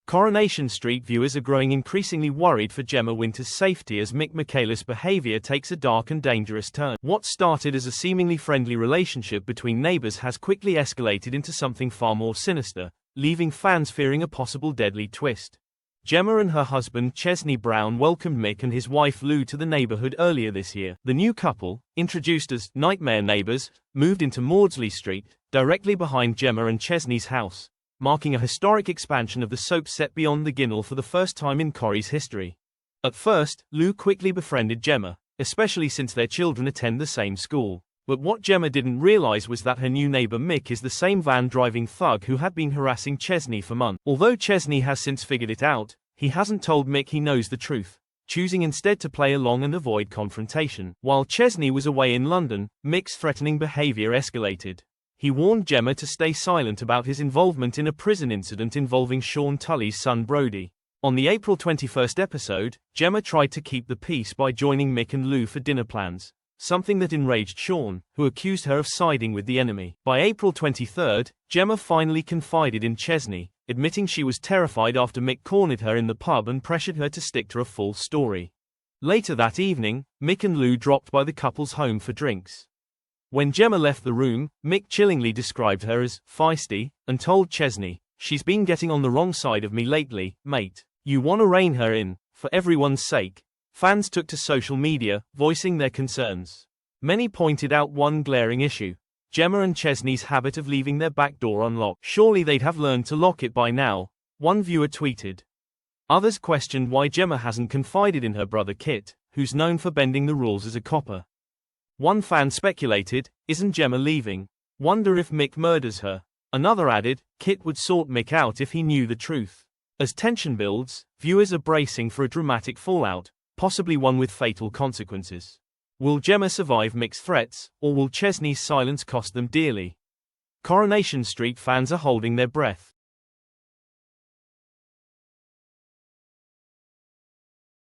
Coronation Street viewers are growing increasingly worried for Gemma Winter's safety as Mick McCallis' behavior takes a dark and dangerous turn. What started as a seemingly friendly relationship between neighbors has quickly escalated into something far more sinister, leaving fans fearing a possible deadly twist. Gemma and her husband Chesney Brown welcomed Mick and his wife Lou to the neighborhood earlier this year. The new couple, introduced as nightmare neighbors, moved into Maudsley Street, directly behind Gemma and Chesney's house, marking a historic expansion of the soap set beyond the Dingle for the first time in Corrie's history. At first, Lou quickly befriended Gemma, especially since their children attend the same school. But what Gemma didn't realize was that her new neighbor Mick is the same van-driving thug who had been harassing Chesney for months. Although Chesney has since figured it out, he hasn't told Mick he knows the truth, choosing instead to play along and avoid confrontation. While Chesney was away in London, Mick's threatening behavior escalated. He warned Gemma to stay silent about his involvement in a prison incident involving Sean Tully's son Brody. On the April 21 episode, Gemma tried to keep the peace by joining Mick and Lou for dinner plans, something that enraged Sean, who accused her of siding with the enemy. By April 23, Gemma finally confided in Chesney, admitting she was terrified after Mick cornered her in the pub and pressured her to stick to a full story. Later that evening, Mick and Lou dropped by the couple's home for drinks. When Gemma left the room, Mick chillingly described her as feisty and told Chesney, "She's been getting on the wrong side of me lately, mate. You wanna rein her in, for everyone's sake." Fans took to social media, voicing their concerns. Many pointed out one glaring issue: Gemma and Chesney's habit of leaving their back door unlocked. Surely they'd have learned to lock it by now, one viewer tweeted. Others questioned why Gemma hasn't confided in her brother Kit, who's known for bending the rules as a copper. One fan speculated, "Isn't Gemma leaving? Wonder if Mick murders her." Another added, "Kit would sort Mick out if he knew the truth." As tension builds, viewers are bracing for a dramatic fallout, possibly one with fatal consequences. Will Gemma survive Mick's threats, or will Chesney's silence cost them dearly? Coronation Street fans are holding their breath.